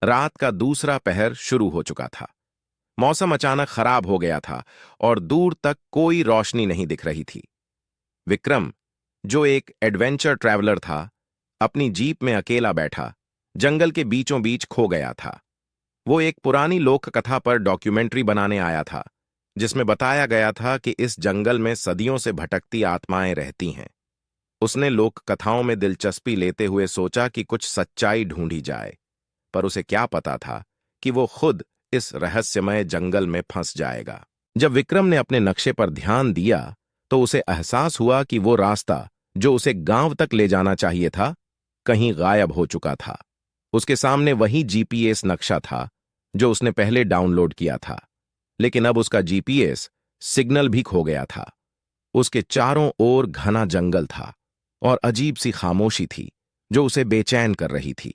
रात का दूसरा पहर शुरू हो चुका था। मौसम अचानक खराब हो गया था और दूर तक कोई रोशनी नहीं दिख रही थी। विक्रम, जो एक एडवेंचर ट्रैवलर था, अपनी जीप में अकेला बैठा जंगल के बीचों बीच खो गया था। वो एक पुरानी लोक कथा पर डॉक्यूमेंट्री बनाने आया था, जिसमें बताया गया था कि इस जंगल में सदियों से भटकती आत्माएं रहती हैं। उसने लोक कथाओं में दिलचस्पी लेते हुए सोचा कि कुछ सच्चाई ढूंढी जाए, पर उसे क्या पता था कि वो खुद इस रहस्यमय जंगल में फंस जाएगा। जब विक्रम ने अपने नक्शे पर ध्यान दिया, तो उसे एहसास हुआ कि वो रास्ता जो उसे गांव तक ले जाना चाहिए था, कहीं गायब हो चुका था। उसके सामने वही जीपीएस नक्शा था जो उसने पहले डाउनलोड किया था, लेकिन अब उसका जीपीएस सिग्नल भी खो गया था। उसके चारों ओर घना जंगल था और अजीब सी खामोशी थी जो उसे बेचैन कर रही थी।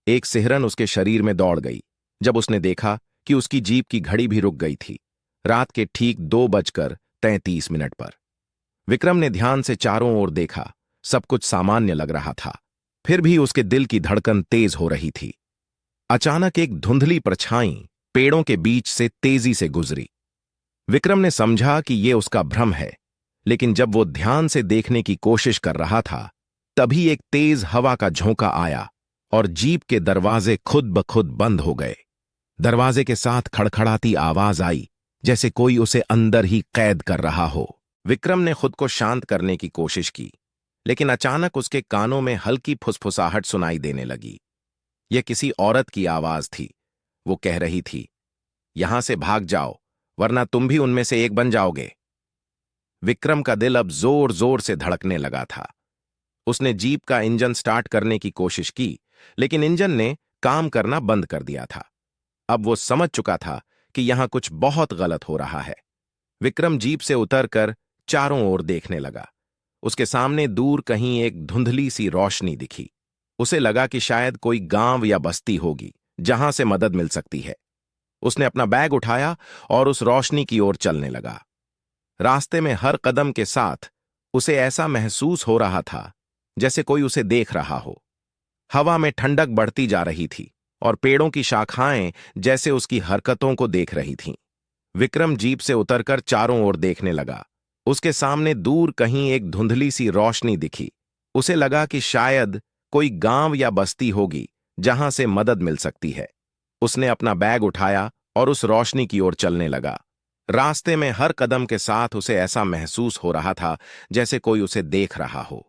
एक सिहरन उसके शरीर में दौड़ गई जब उसने देखा कि उसकी जीप की घड़ी भी रुक गई थी, रात के ठीक 2:33 पर। विक्रम ने ध्यान से चारों ओर देखा। सब कुछ सामान्य लग रहा था, फिर भी उसके दिल की धड़कन तेज हो रही थी। अचानक एक धुंधली परछाई पेड़ों के बीच से तेजी से गुजरी। विक्रम ने समझा कि यह उसका भ्रम है, लेकिन जब वो ध्यान से देखने की कोशिश कर रहा था, तभी एक तेज हवा का झोंका आया और जीप के दरवाजे खुद ब खुद बंद हो गए। दरवाजे के साथ खड़खड़ाती आवाज आई, जैसे कोई उसे अंदर ही कैद कर रहा हो। विक्रम ने खुद को शांत करने की कोशिश की, लेकिन अचानक उसके कानों में हल्की फुसफुसाहट सुनाई देने लगी। यह किसी औरत की आवाज थी। वो कह रही थी, यहां से भाग जाओ, वरना तुम भी उनमें से एक बन जाओगे। विक्रम का दिल अब जोर जोर से धड़कने लगा था। उसने जीप का इंजन स्टार्ट करने की कोशिश की, लेकिन इंजन ने काम करना बंद कर दिया था। अब वो समझ चुका था कि यहां कुछ बहुत गलत हो रहा है। विक्रम जीप से उतरकर चारों ओर देखने लगा। उसके सामने दूर कहीं एक धुंधली सी रोशनी दिखी। उसे लगा कि शायद कोई गांव या बस्ती होगी जहां से मदद मिल सकती है। उसने अपना बैग उठाया और उस रोशनी की ओर चलने लगा। रास्ते में हर कदम के साथ उसे ऐसा महसूस हो रहा था जैसे कोई उसे देख रहा हो। हवा में ठंडक बढ़ती जा रही थी और पेड़ों की शाखाएं जैसे उसकी हरकतों को देख रही थीं। विक्रम जीप से उतरकर चारों ओर देखने लगा। उसके सामने दूर कहीं एक धुंधली सी रोशनी दिखी। उसे लगा कि शायद कोई गांव या बस्ती होगी जहां से मदद मिल सकती है। उसने अपना बैग उठाया और उस रोशनी की ओर चलने लगा। रास्ते में हर कदम के साथ उसे ऐसा महसूस हो रहा था जैसे कोई उसे देख रहा हो।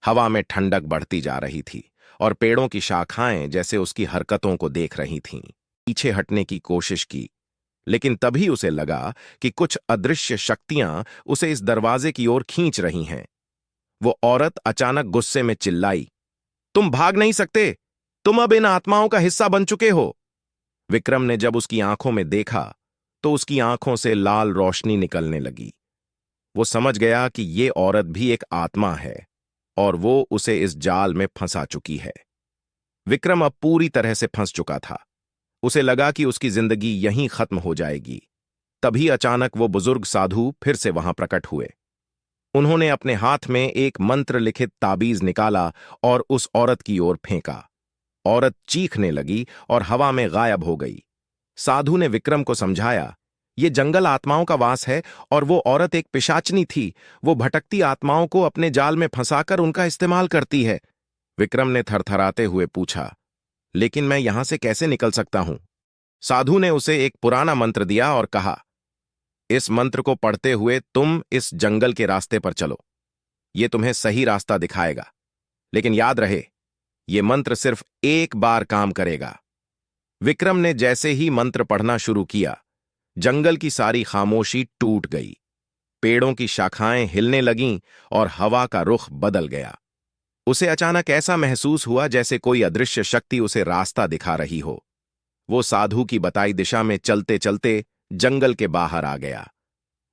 हवा में ठंडक बढ़ती जा रही थी और पेड़ों की शाखाएं जैसे उसकी हरकतों को देख रही थीं। पीछे हटने की कोशिश की, लेकिन तभी उसे लगा कि कुछ अदृश्य शक्तियां उसे इस दरवाजे की ओर खींच रही हैं। वो औरत अचानक गुस्से में चिल्लाई, तुम भाग नहीं सकते, तुम अब इन आत्माओं का हिस्सा बन चुके हो। विक्रम ने जब उसकी आंखों में देखा, तो उसकी आंखों से लाल रोशनी निकलने लगी। वो समझ गया कि ये औरत भी एक आत्मा है और वो उसे इस जाल में फंसा चुकी है। विक्रम अब पूरी तरह से फंस चुका था। उसे लगा कि उसकी जिंदगी यहीं खत्म हो जाएगी। तभी अचानक वो बुजुर्ग साधु फिर से वहां प्रकट हुए। उन्होंने अपने हाथ में एक मंत्र लिखित ताबीज निकाला और उस औरत की ओर फेंका। औरत चीखने लगी और हवा में गायब हो गई। साधु ने विक्रम को समझाया, ये जंगल आत्माओं का वास है और वो औरत एक पिशाचनी थी। वो भटकती आत्माओं को अपने जाल में फंसाकर उनका इस्तेमाल करती है। विक्रम ने थरथराते हुए पूछा, लेकिन मैं यहां से कैसे निकल सकता हूं? साधु ने उसे एक पुराना मंत्र दिया और कहा, इस मंत्र को पढ़ते हुए तुम इस जंगल के रास्ते पर चलो। ये तुम्हें सही रास्ता दिखाएगा, लेकिन याद रहे, ये मंत्र सिर्फ एक बार काम करेगा। विक्रम ने जैसे ही मंत्र पढ़ना शुरू किया, जंगल की सारी खामोशी टूट गई। पेड़ों की शाखाएं हिलने लगीं और हवा का रुख बदल गया। उसे अचानक ऐसा महसूस हुआ जैसे कोई अदृश्य शक्ति उसे रास्ता दिखा रही हो। वो साधु की बताई दिशा में चलते चलते जंगल के बाहर आ गया।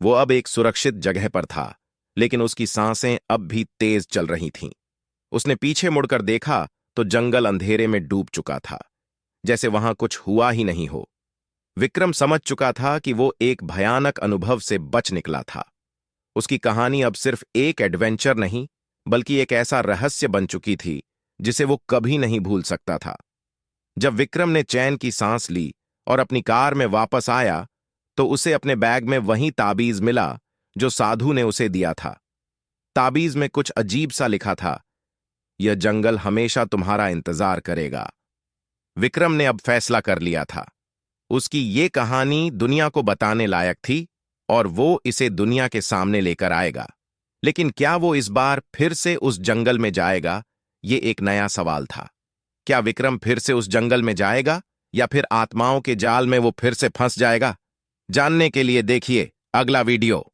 वो अब एक सुरक्षित जगह पर था, लेकिन उसकी सांसें अब भी तेज चल रही थीं। उसने पीछे मुड़कर देखा तो जंगल अंधेरे में डूब चुका था, जैसे वहां कुछ हुआ ही नहीं हो। विक्रम समझ चुका था कि वो एक भयानक अनुभव से बच निकला था। उसकी कहानी अब सिर्फ एक एडवेंचर नहीं, बल्कि एक ऐसा रहस्य बन चुकी थी जिसे वो कभी नहीं भूल सकता था। जब विक्रम ने चैन की सांस ली और अपनी कार में वापस आया तो उसे अपने बैग में वही ताबीज मिला जो साधु ने उसे दिया था। ताबीज में कुछ अजीब सा लिखा था, यह जंगल हमेशा तुम्हारा इंतजार करेगा। विक्रम ने अब फैसला कर लिया था। उसकी ये कहानी दुनिया को बताने लायक थी और वो इसे दुनिया के सामने लेकर आएगा। लेकिन क्या वो इस बार फिर से उस जंगल में जाएगा? ये एक नया सवाल था। क्या विक्रम फिर से उस जंगल में जाएगा या फिर आत्माओं के जाल में वो फिर से फंस जाएगा? जानने के लिए देखिए अगला वीडियो।